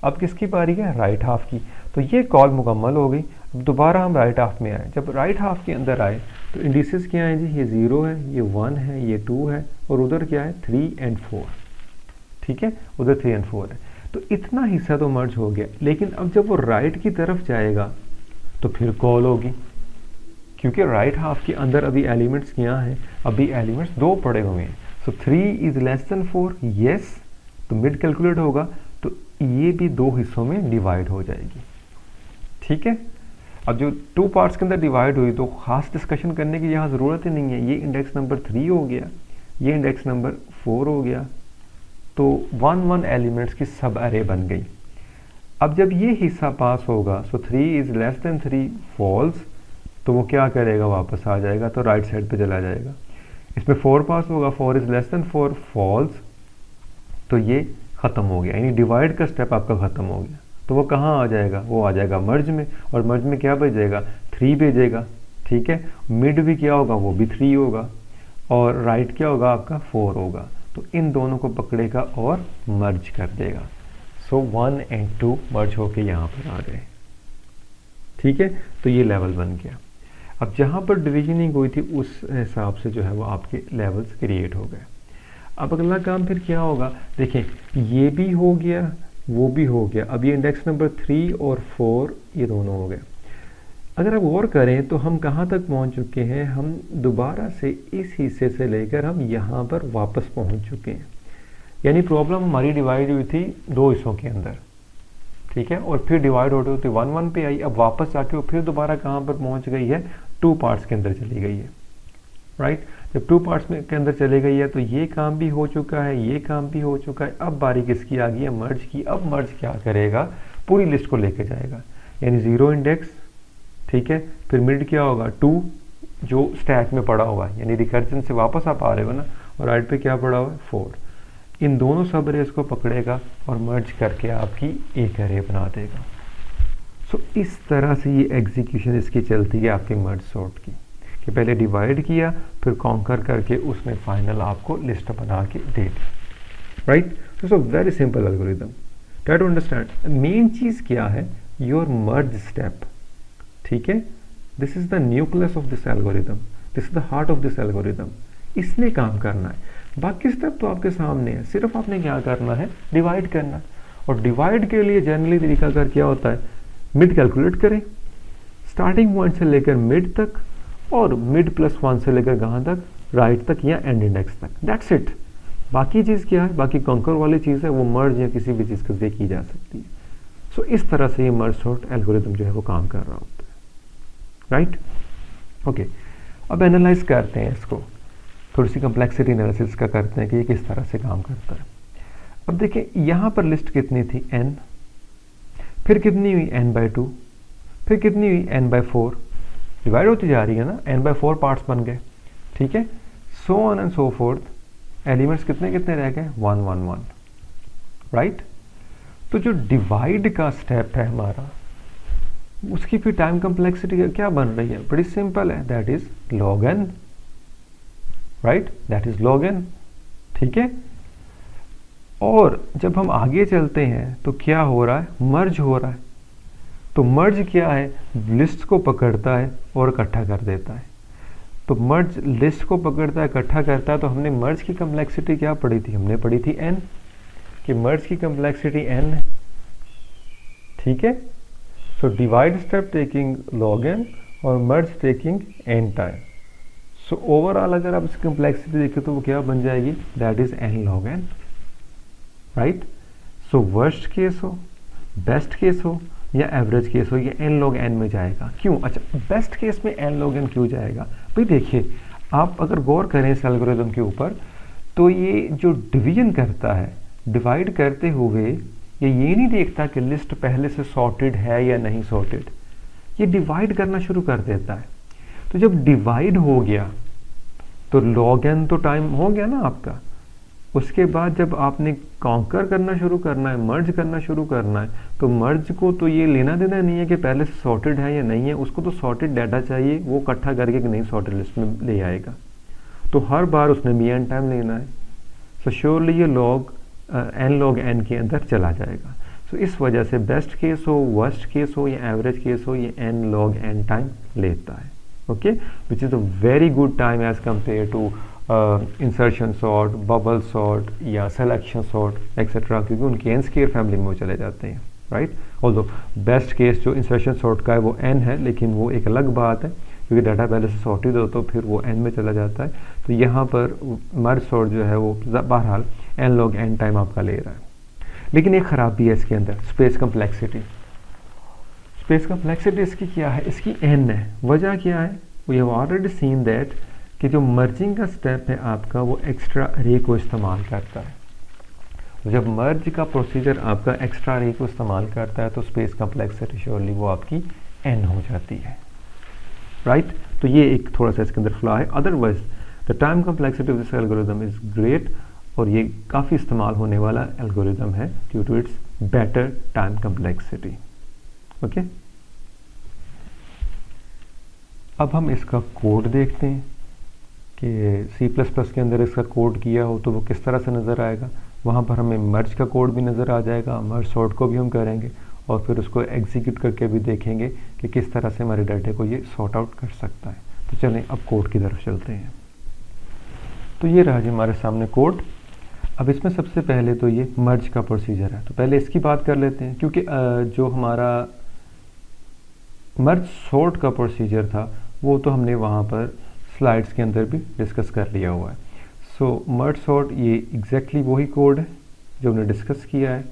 अब किसकी बारी है, राइट हाफ की। तो ये कॉल मुकम्मल हो गई। अब दोबारा हम राइट हाफ में आए। जब राइट हाफ के अंदर आए तो इंडिसेस क्या हैं जी, ये 0 है, ये 1 है, ये 2 है, और उधर क्या है 3 और 4, ठीक है, उधर 3 और 4 है। तो इतना हिस्सा तो मर्ज हो गया, लेकिन अब जब वो राइट की तरफ जाएगा तो फिर कॉल होगी, क्योंकि राइट हाफ के अंदर अभी एलिमेंट्स क्या हैं, अभी एलिमेंट्स 2 पड़े हुए हैं। सो 3 इज लेस देन 4, यस, तो मिड कैलकुलेट होगा, तो ये भी 2 हिस्सों में डिवाइड हो जाएगी, ठीक है। अब जो 2 पार्ट्स के अंदर डिवाइड हुई तो खास डिस्कशन करने की यहाँ ज़रूरत ही नहीं है। ये इंडेक्स नंबर 3 हो गया, ये इंडेक्स नंबर 4 हो गया, तो 1 एलिमेंट्स की सब अरे बन गई। अब जब ये हिस्सा पास होगा, सो 3 इज लेस देन 3 फॉल्स, तो वो क्या करेगा, वापस आ जाएगा, तो राइट साइड पे चला जाएगा। इसमें 4 पास होगा, 4 इज लेस देन 4 फॉल्स, तो ये ख़त्म हो गया, यानी डिवाइड का स्टेप आपका ख़त्म हो गया। तो वो कहाँ आ जाएगा, वो आ जाएगा मर्ज में, और मर्ज में क्या भेजेगा, 3 भेजेगा, ठीक है। मिड भी क्या होगा, वो भी 3 होगा, और राइट क्या होगा आपका 4 होगा। तो इन दोनों को पकड़ेगा और मर्ज कर देगा। सो 1 और 2 मर्ज होके यहाँ पर आ गए, ठीक है। तो ये लेवल बन गया। अब जहाँ पर डिविजनिंग हुई थी उस हिसाब से जो है वो आपके लेवल्स क्रिएट हो गए। अब अगला काम फिर क्या होगा, देखें ये भी हो गया, वो भी हो गया। अब ये इंडेक्स नंबर 3 और 4 ये दोनों हो गए। अगर आप गौर करें तो हम कहाँ तक पहुँच चुके हैं, हम दोबारा से इस हिस्से से लेकर हम यहाँ पर वापस पहुँच चुके हैं। यानी प्रॉब्लम हमारी डिवाइड हुई थी 2 हिस्सों के अंदर, ठीक है, और फिर डिवाइड होते होते 1 पे आई। अब वापस जाके वो फिर दोबारा कहाँ पर पहुँच गई है, 2 पार्ट्स के अंदर चली गई है, राइट। जब 2 पार्ट्स में के अंदर चले गई है तो ये काम भी हो चुका है, ये काम भी हो चुका है। अब बारी किसकी आ गई है, मर्ज की। अब मर्ज क्या करेगा, पूरी लिस्ट को लेके जाएगा, यानी 0 इंडेक्स, ठीक है, फिर मिड क्या होगा 2 जो स्टैक में पड़ा हुआ है, यानी रिकर्जन से वापस आप आ रहे हो ना, और राइट पे क्या पड़ा हुआ है 4। इन दोनों सब अरेज को पकड़ेगा और मर्ज करके आपकी एक अरे बना देगा। सो इस तरह से ये एग्जीक्यूशन इसकी चलती है आपके मर्ज सॉर्ट की, कि पहले डिवाइड किया, फिर कॉन्कर करके उसने फाइनल आपको लिस्ट बना के दे दी, right. So very simple algorithm, try to understand. Main चीज़ क्या है, योर मर्ज स्टेप, ठीक है। This is the nucleus of this algorithm, this is the heart of this algorithm. इसने काम करना है, बाकी स्टेप तो आपके सामने है, सिर्फ आपने क्या करना है, डिवाइड करना। और डिवाइड के लिए जनरली तरीका कर क्या होता है, मिड कैलकुलेट करें, स्टार्टिंग पॉइंट से लेकर मिड तक, और मिड प्लस 1 से लेकर कहाँ तक, राइट तक या एंड इंडेक्स तक, दैट्स इट। बाकी चीज़ क्या है, बाकी कंकर वाली चीज़ है, वो मर्ज या किसी भी चीज़ के जरिए की जा सकती है। सो इस तरह से ये मर्ज सॉर्ट एल्गोरिथम जो है वो काम कर रहा होता है, राइट। ओके, अब एनालाइज करते हैं इसको, थोड़ी सी कम्प्लेक्सिटी एनालिसिस का करते हैं कि ये किस तरह से काम करता है। अब देखिए यहाँ पर लिस्ट कितनी थी, n, फिर कितनी हुई n/2, फिर कितनी हुई n/4, डिवाइड होती जा रही है ना, n/4 पार्ट्स बन गए, ठीक है। So on and so fourth, elements कितने कितने रह गए, 1 1 1, राइट। तो जो डिवाइड का स्टेप है हमारा, उसकी फिर टाइम कम्प्लेक्सिटी क्या बन रही है, बड़ी सिंपल है, that is log n, right, that is log n, ठीक है। और जब हम आगे चलते हैं तो क्या हो रहा है, मर्ज हो रहा है। तो मर्ज क्या है, लिस्ट को पकड़ता है और इकट्ठा कर देता है। तो मर्ज लिस्ट को पकड़ता है, इकट्ठा करता है। तो हमने मर्ज की कम्प्लेक्सिटी क्या पढ़ी थी, हमने पढ़ी थी n, कि मर्ज की कम्प्लेक्सिटी n है, ठीक है। So divide step taking log n और merge taking n time. So overall अगर आप इसकी कम्प्लेक्सिटी देखें तो वो क्या बन जाएगी, that is n log n, right. So worst case हो, बेस्ट केस हो या एवरेज केस हो, ये n log n में जाएगा। क्यों, अच्छा बेस्ट केस में n log n क्यों जाएगा भाई, देखिए आप अगर गौर करें इस एल्गोरिथम के ऊपर, तो ये जो डिवीजन करता है, डिवाइड करते हुए ये नहीं देखता कि लिस्ट पहले से सॉर्टेड है या नहीं सॉर्टेड, ये डिवाइड करना शुरू कर देता है। तो जब डिवाइड हो गया तो log n तो टाइम हो गया ना आपका। उसके बाद जब आपने कॉन्कर करना शुरू करना है, मर्ज करना शुरू करना है, तो मर्ज को तो ये लेना देना नहीं है कि पहले से सॉर्टेड है या नहीं है, उसको तो सॉर्टेड डाटा चाहिए, वो इकट्ठा करके कि नहीं सॉर्टेड लिस्ट में ले आएगा। तो हर बार उसने भी n टाइम लेना है। सो श्योरली ये n log n के अंदर चला जाएगा। सो इस वजह से बेस्ट केस हो, वर्स्ट केस हो या एवरेज केस हो, ये n log n टाइम लेता है, okay, which is a very good time as compare to insertion sort, bubble sort या सिलेक्शन सॉर्ट एक्सेट्रा, क्योंकि उनके n स्क्वायर फैमिली में वो चले जाते हैं, राइट। ऑल्दो बेस्ट केस जो इंसर्शन सॉर्ट का है वो n है, लेकिन वो एक अलग बात है, क्योंकि डाटा पहले से सॉर्टेड हो तो फिर वो n में चला जाता है। तो यहाँ पर मर्ज सॉर्ट जो है वो बहरहाल n log n टाइम आपका ले रहा है। लेकिन एक खराबी है इसके अंदर, स्पेस कम्प्लेक्सिटी। स्पेस कम्प्लेक्सिटी इसकी क्या है, इसकी n है। वजह क्या है, we have already seen that कि जो मर्जिंग का स्टेप है आपका वो एक्स्ट्रा अरे को इस्तेमाल करता है। जब मर्ज का प्रोसीजर आपका एक्स्ट्रा अरे को इस्तेमाल करता है तो स्पेस कम्प्लेक्सिटी श्योरली वो आपकी n हो जाती है, राइट। तो ये एक थोड़ा सा इसके अंदर फ्लॉ है। Otherwise the time complexity of this algorithm is great, और ये काफ़ी इस्तेमाल होने वाला एल्गोरिथम है due to its better time complexity, okay. अब हम इसका कोड देखते हैं कि C++ के अंदर इसका कोड किया हो तो वो किस तरह से नज़र आएगा। वहाँ पर हमें मर्ज का कोड भी नज़र आ जाएगा, मर्ज सॉर्ट को भी हम करेंगे और फिर उसको एग्जीक्यूट करके भी देखेंगे कि किस तरह से हमारे डाटे को ये सॉर्ट आउट कर सकता है। तो चलें अब कोड की तरफ चलते हैं। तो ये रहा जी हमारे सामने कोड। अब इसमें सबसे पहले तो ये मर्ज का प्रोसीजर है, तो पहले इसकी बात कर लेते हैं, क्योंकि जो हमारा मर्ज सॉर्ट का प्रोसीजर था वो तो हमने वहाँ पर स्लाइड्स के अंदर भी डिस्कस कर लिया हुआ है। सो मर्ज सॉर्ट ये एग्जैक्टली वही कोड है जो हमने डिस्कस किया है,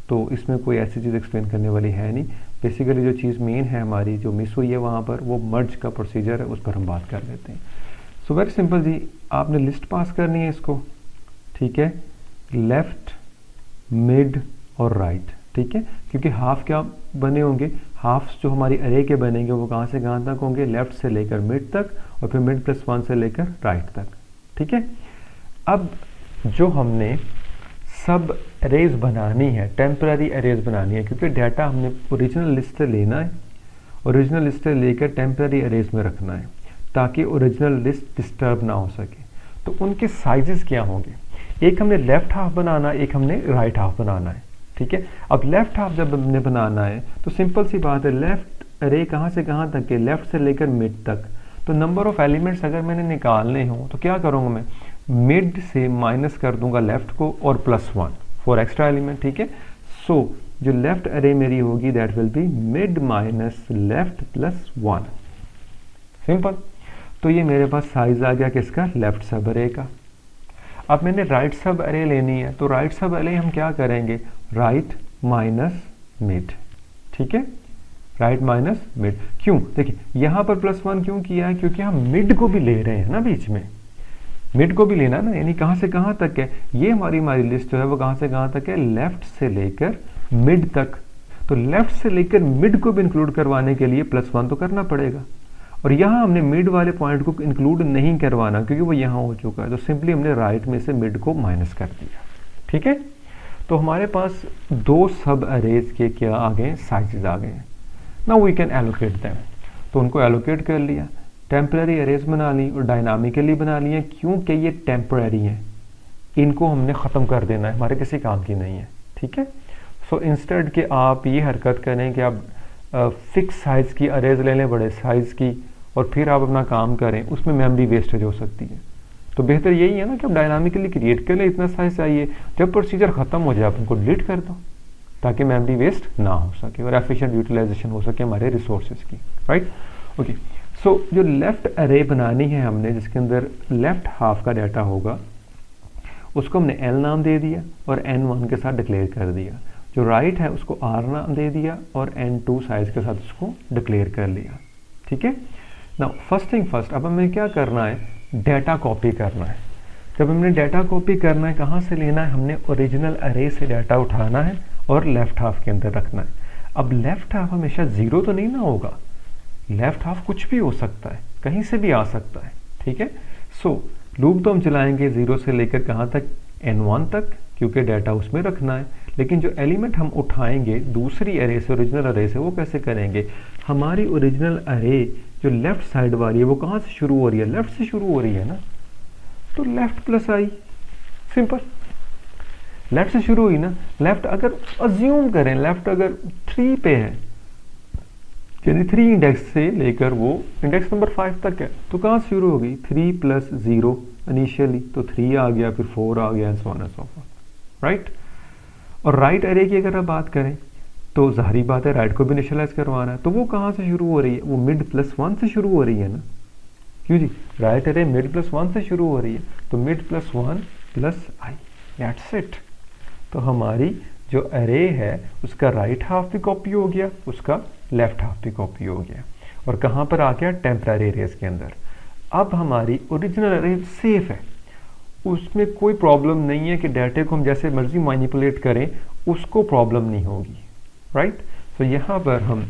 तो इसमें कोई ऐसी चीज़ एक्सप्लेन करने वाली है नहीं। बेसिकली जो चीज़ मेन है हमारी जो मिस हुई है वहाँ पर, वो मर्ज का प्रोसीजर है, उस पर हम बात कर लेते हैं। सो वेरी सिंपल जी, आपने लिस्ट पास करनी है इसको, ठीक है, लेफ्ट, मिड और राइट, ठीक है, क्योंकि हाफ क्या बने होंगे, हाफ्स जो हमारी अरे के बनेंगे वो कहाँ से कहाँ तक होंगे, लेफ्ट से लेकर मिड तक और फिर मिड प्लस 1 से लेकर राइट तक, ठीक है। अब जो हमने सब अरेज बनानी है, टेम्पररी अरेज बनानी है, क्योंकि डाटा हमने ओरिजिनल लिस्ट से लेना है, ओरिजिनल लिस्ट से लेकर टेम्पररी अरेज में रखना है ताकि ओरिजिनल लिस्ट डिस्टर्ब ना हो सके। तो उनके साइजेस क्या होंगे, एक हमने लेफ्ट हाफ बनाना, एक हमने राइट हाफ बनाना है, ठीक है। अब लेफ्ट हाफ जब हमने बनाना है तो सिंपल सी बात है, लेफ्ट अरे कहाँ से कहाँ तक है, लेफ्ट से लेकर मिड तक। तो नंबर ऑफ एलिमेंट्स अगर मैंने निकालने हो तो क्या करूँगा मैं, मिड से माइनस कर दूंगा लेफ्ट को और +1 फॉर एक्स्ट्रा एलिमेंट, ठीक है। सो जो लेफ्ट अरे मेरी होगी that will be mid minus left +1, simple. तो ये मेरे पास साइज आ गया किसका, लेफ्ट सब अरे का। अब मैंने राइट सब अरे लेनी है, तो राइट सब अरे हम क्या करेंगे, राइट माइनस मिड, ठीक है, राइट माइनस मिड। क्यों, देखिए यहाँ पर +1 क्यों किया है, क्योंकि हम मिड को भी ले रहे हैं ना, बीच में मिड को भी लेना ना, यानी कहाँ से कहाँ तक है, ये हमारी लिस्ट जो है वो कहाँ से कहाँ तक है, लेफ्ट से लेकर मिड तक। तो लेफ्ट से लेकर मिड को भी इंक्लूड करवाने के लिए +1 तो करना पड़ेगा, और यहाँ हमने मिड वाले पॉइंट को इंक्लूड नहीं करवाना क्योंकि वो यहाँ हो चुका है, तो सिंपली हमने राइट में से मिड को माइनस कर दिया, ठीक है। तो हमारे पास दो सब अरेज के क्या आ गए, साइजेस आ गए। Now we can allocate them, तो उनको एलोकेट कर लिया। टेम्पररी अरेज बना ली और डायनामिकली बना ली हैं क्योंकि ये टेम्पररी हैं, इनको हमने ख़त्म कर देना है, हमारे किसी काम की नहीं है, ठीक है। सो इंस्टेड कि आप ये हरकत करें कि आप फिक्स साइज़ की अरेज ले लें, बड़े साइज़ की, और फिर आप अपना काम करें, उसमें मेमोरी वेस्टेज हो सकती है। तो बेहतर यही है ना कि आप डायनामिकली क्रिएट कर लें, इतना साइज चाहिए, जब प्रोसीजर ख़त्म हो जाए आप उनको डिलीट कर दो ताकि मेमोरी वेस्ट ना हो सके और एफिशिएंट यूटिलाइजेशन हो सके हमारे रिसोर्सेज की, राइट। ओके, सो जो लेफ़्ट अरे बनानी है हमने, जिसके अंदर लेफ़्ट हाफ का डाटा होगा, उसको हमने एल नाम दे दिया और n1 के साथ डिक्लेयर कर दिया। जो राइट है उसको r नाम दे दिया और n2 साइज़ के साथ उसको डिक्लेयर कर लिया, ठीक है। नाउ फर्स्ट थिंग फर्स्ट, अब हमें क्या करना है, डाटा कॉपी करना है। जब हमने डाटा कॉपी करना है, कहाँ से लेना है, हमने ओरिजिनल अरे से डाटा उठाना है और लेफ़्ट हाफ के अंदर रखना है। अब लेफ़्ट हाफ हमेशा ज़ीरो तो नहीं ना होगा, लेफ़्ट हाफ कुछ भी हो सकता है, कहीं से भी आ सकता है, ठीक है। सो लूप तो हम चलाएंगे 0 से लेकर कहाँ तक, n1 तक, क्योंकि डाटा उसमें रखना है। लेकिन जो एलिमेंट हम उठाएंगे दूसरी अरे से, ओरिजिनल अरे से, वो कैसे करेंगे, हमारी ओरिजिनल अरे जो लेफ़्ट साइड वाली है वो कहाँ से शुरू हो रही है, लेफ़्ट से शुरू हो रही है ना, तो लेफ़्ट प्लस आई, सिंपल, लेफ़्ट से शुरू हुई ना। लेफ़्ट अगर अज्यूम करें, लेफ़्ट अगर 3 पे है, यानी 3 इंडेक्स से लेकर वो इंडेक्स नंबर 5 तक है, तो कहाँ से शुरू होगी, 3 प्लस 0 इनिशियली, तो 3 आ गया, फिर 4 आ गया, and so on and so forth, right. और राइट अरे की अगर आप बात करें तो जाहिर बात है राइट को भी इनिशियलाइज करवाना है, तो वो कहाँ से शुरू हो रही है, वो मिड प्लस 1 से शुरू हो रही है ना, क्यों जी, राइट अरे मिड प्लस 1 से शुरू हो रही है, तो mid plus 1 plus I, that's it. तो हमारी जो अरे है उसका राइट हाफ भी कॉपी हो गया, उसका लेफ्ट हाफ भी कॉपी हो गया, और कहाँ पर आ गया, टेम्पररी अरेज के अंदर। अब हमारी ओरिजिनल अरे सेफ है, उसमें कोई प्रॉब्लम नहीं है कि डाटे को हम जैसे मर्जी मैनिपुलेट करें, उसको प्रॉब्लम नहीं होगी, राइट। तो यहाँ पर हम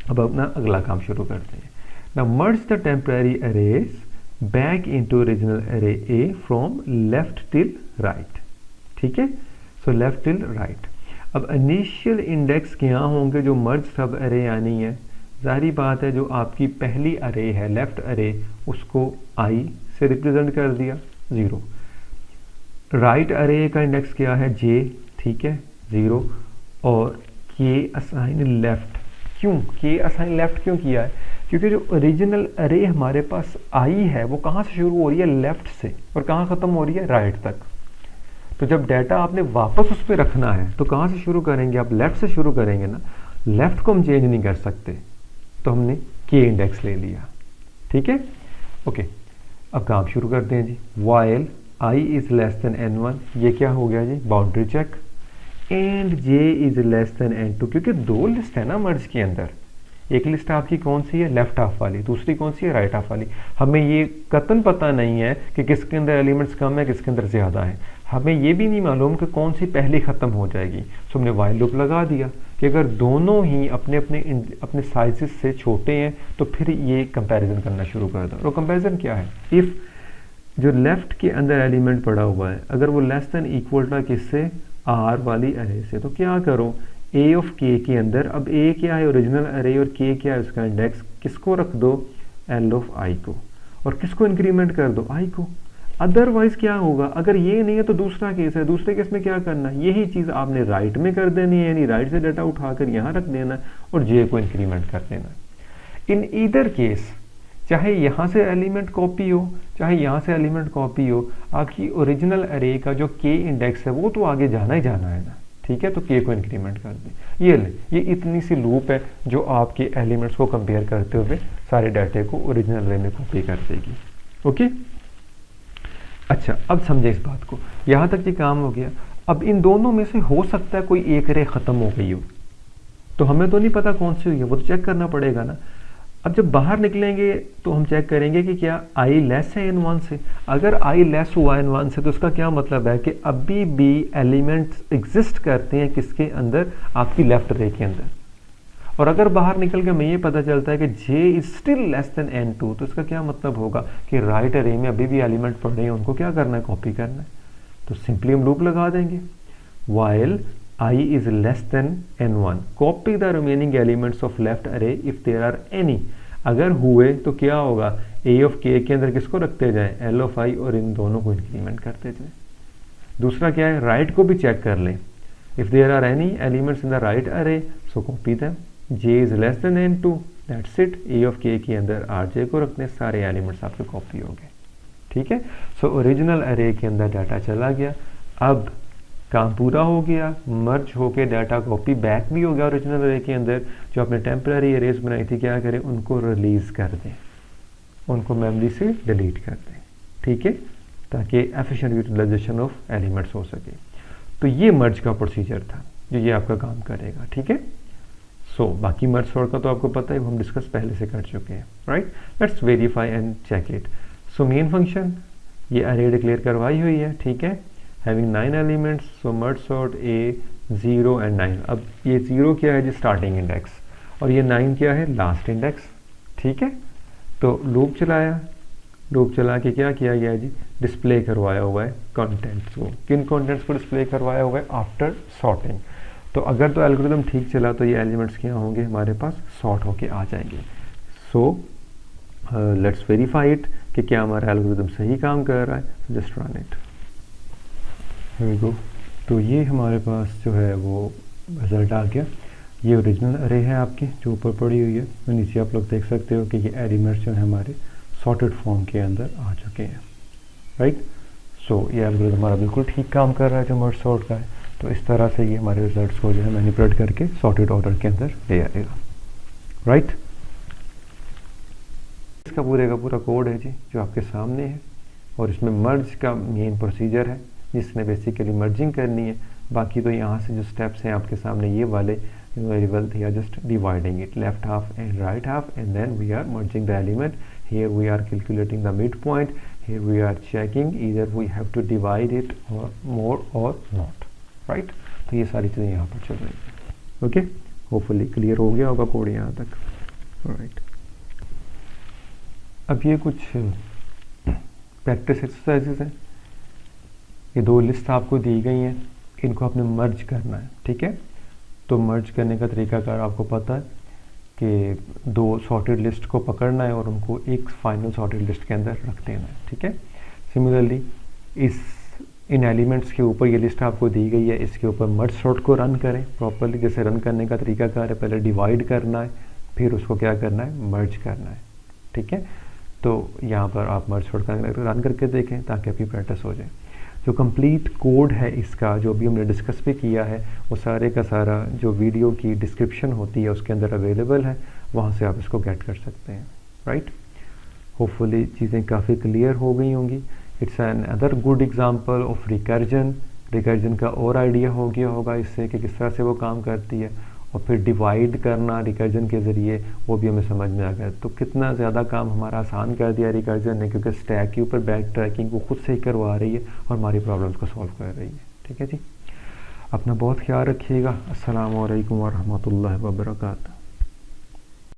अब अपना अगला काम शुरू करते हैं। Now merge the temporary arrays back into original अरे ए फ्रॉम लेफ्ट टिल राइट, ठीक है। So left till right. अब इनिशियल इंडेक्स क्या होंगे जो मर्ज सब अरे आनी है, जाहिर बात है जो आपकी पहली अरे है लेफ्ट अरे, उसको आई से रिप्रेजेंट कर दिया 0। राइट अरे का इंडेक्स क्या है, जे, ठीक है, 0, और के असाइन लेफ्ट, क्यों के असाइन लेफ्ट क्यों किया है, क्योंकि जो ओरिजिनल अरे हमारे पास आई है वो कहाँ से शुरू हो रही है, लेफ्ट से, और कहाँ ख़त्म हो रही है, राइट तक। तो जब डाटा आपने वापस उस पर रखना है तो कहाँ से शुरू करेंगे, आप लेफ्ट से शुरू करेंगे ना, लेफ्ट को हम चेंज नहीं कर सकते, तो हमने के इंडेक्स ले लिया, ठीक है। ओके, अब काम शुरू करते हैं जी। While I is less than n1, ये क्या हो गया जी, boundary check, and J is less than n2, क्योंकि 2 लिस्ट है ना मर्ज के अंदर, एक लिस्ट आपकी कौन सी है, लेफ्ट हाफ वाली, दूसरी कौन सी है, राइट हाफ वाली। हमें ये कतन पता नहीं है कि किसके अंदर एलिमेंट्स कम है, किसके अंदर ज़्यादा है, हमें ये भी नहीं मालूम कि कौन सी पहले ख़त्म हो जाएगी। सो हमने वाइल लूप लगा दिया कि अगर दोनों ही अपने अपने अपने साइजेस से छोटे हैं तो फिर ये कंपैरिजन करना शुरू कर दो। और कंपैरिजन क्या है, इफ़ जो लेफ्ट के अंदर एलिमेंट पड़ा हुआ है अगर वो लेस देन इक्वल था किससे, आर वाली अरे से, तो क्या करो, ए ऑफ के के अंदर, अब ए क्या है, ओरिजिनल अरे, और के क्या है उसका इंडेक्स, किसको रख दो, एल ऑफ आई को, और किसको इंक्रीमेंट कर दो, आई को। अदरवाइज क्या होगा, अगर ये नहीं है तो दूसरा केस है, दूसरे केस में क्या करना है, यही चीज़ आपने राइट में कर देनी है, यानी राइट से डाटा उठाकर यहाँ रख देना और जे को इंक्रीमेंट कर देना। इन ईदर केस, चाहे यहाँ से एलिमेंट कॉपी हो चाहे यहाँ से एलिमेंट कॉपी हो, आपकी ओरिजिनल अरे का जो के इंडेक्स है वो तो आगे जाना ही जाना है ना, ठीक है। तो के को इंक्रीमेंट कर दें, ये ले, ये इतनी सी लूप है जो आपके एलिमेंट्स को कंपेयर करते हुए सारे डाटे को ओरिजिनल अरे में कॉपी कर देगी। ओके, अच्छा अब समझे इस बात को, यहाँ तक ये काम हो गया। अब इन दोनों में से हो सकता है कोई एक अरे ख़त्म हो गई हो, तो हमें तो नहीं पता कौन सी हुई है, वो तो चेक करना पड़ेगा ना। अब जब बाहर निकलेंगे तो हम चेक करेंगे कि क्या आई लेस है n1 से। अगर आई लेस हुआ n1 से तो उसका क्या मतलब है कि अभी भी एलिमेंट्स एग्जिस्ट करते हैं किसके अंदर, आपकी लेफ्ट अरे के अंदर। और अगर बाहर निकल के हमें ये पता चलता है कि j is still less than n2, तो इसका क्या मतलब होगा कि राइट अरे में अभी भी एलिमेंट पड़े हैं, उनको क्या करना है, कॉपी करना है। तो सिंपली हम लूप लगा देंगे, while I is less than n1, copy the remaining elements of left array if there are any। अगर हुए तो क्या होगा, ए ऑफ के के अंदर किसको रखते जाएं, एल ऑफ आई, और इन दोनों को इंक्रीमेंट करते जाएं। दूसरा क्या है, राइट को भी चेक कर लें, if there are any elements in the right array so copy them, J is less than n2, that's it, A of के अंदर आर जे को रखने, सारे एलिमेंट्स आपके कॉपी हो गए। ठीक है, सो ओरिजिनल अरे के अंदर डाटा चला गया, अब काम पूरा हो गया, मर्ज होके डाटा कॉपी बैक भी हो गया ओरिजिनल अरे के अंदर। जो आपने टेम्पररी अरेज बनाई थी, क्या करें, उनको रिलीज कर दें, उनको मेमोरी से डिलीट कर दें। ठीक है, ताकि एफिशिएंट यूटिलाइजेशन ऑफ एलिमेंट्स हो सके। तो ये मर्ज का प्रोसीजर था जो ये आपका काम करेगा। ठीक है, सो बाकी मर्ज सॉर्ट का तो आपको पता है, हम डिस्कस पहले से कर चुके हैं, right. Let's verify and check it. So main function ये अरे डिक्लेयर करवाई हुई है, ठीक है, having 9 elements, so merge sort A 0 and 9। अब ये 0 क्या है जी, स्टार्टिंग इंडेक्स, और ये 9 क्या है, लास्ट इंडेक्स। ठीक है, तो लूप चलाया, लूप चला के क्या किया गया जी, डिस्प्ले करवाया हुआ है कंटेंट्स को। किन कंटेंट्स को डिस्प्ले करवाया हुआ है, आफ्टर सॉर्टिंग। तो अगर तो एल्गोरिथम ठीक चला तो ये एलिमेंट्स क्या होंगे, हमारे पास सॉर्ट होके आ जाएंगे। सो लेट्स वेरीफाई इट कि क्या हमारा एल्गोरिथम सही काम कर रहा है। Just run it, here we go. तो ये हमारे पास जो है वो रिजल्ट आ गया। ये ओरिजिनल अरे है आपकी जो ऊपर पड़ी हुई है, तो नीचे आप लोग देख सकते हो कि ये एलिमेंट्स जो है हमारे सॉर्टेड फॉर्म के अंदर आ चुके हैं, राइट। सो ये एल्गोरिथम हमारा बिल्कुल ठीक काम कर रहा है जो मर्ज सॉर्ट का है। तो इस तरह से ये हमारे रिजल्ट्स को जो है मैनिपुलेट करके सॉर्टेड ऑर्डर के अंदर ले आएगा, राइट। इसका पूरे का पूरा कोड है जी जो आपके सामने है, और इसमें मर्ज का मेन प्रोसीजर है जिसने बेसिकली मर्जिंग करनी है। बाकी तो यहाँ से जो स्टेप्स हैं आपके सामने ये वाले, very well they are just dividing it, left half and right half, and then we are merging the element. Here we are calculating the midpoint, here we are checking either we have to divide it or more or not, right। तो ये सारी चीज़ें यहाँ पर चल रही हैं। Okay, hopefully clear हो गया होगा कोड यहाँ तक, राइट। अब ये कुछ प्रैक्टिस एक्सरसाइजेस हैं। ये दो लिस्ट आपको दी गई हैं, इनको आपने मर्ज करना है, ठीक है। तो मर्ज करने का तरीकाकार आपको पता है कि दो सॉर्टेड लिस्ट को पकड़ना है और उनको एक फाइनल सॉर्टेड लिस्ट के अंदर रख देना है, ठीक है। सिमिलरली इन एलिमेंट्स के ऊपर ये लिस्ट आपको दी गई है, इसके ऊपर मर्ज सॉर्ट को रन करें प्रॉपर्ली। जैसे रन करने का तरीकाकार है, पहले डिवाइड करना है, फिर उसको क्या करना है, मर्ज करना है, ठीक है। तो यहाँ पर आप मर्ज सॉर्ट रन करके देखें ताकि आपकी प्रैक्टिस हो जाए। जो कंप्लीट कोड है इसका, जो भी हमने डिस्कस भी किया है, वो सारे का सारा जो वीडियो की डिस्क्रिप्शन होती है उसके अंदर अवेलेबल है, वहाँ से आप इसको गेट कर सकते हैं, राइट। होपफुली चीज़ें काफ़ी क्लियर हो गई होंगी। It's an other good example of recursion. Recursion का और आइडिया हो गया होगा इससे कि किस तरह से वो काम करती है, और फिर डिवाइड करना रिकर्जन के ज़रिए वो भी हमें समझ में आ गया। तो कितना ज़्यादा काम हमारा आसान कर दिया रिकर्जन ने, क्योंकि स्टैक के ऊपर बैक ट्रैकिंग वो खुद से ही करवा रही है और हमारी प्रॉब्लम्स को सॉल्व कर रही है, ठीक है जी। अपना बहुत ख्याल रखिएगा। अस्सलामु अलैकुम वरहमतुल्लाहि वबरकातुहू।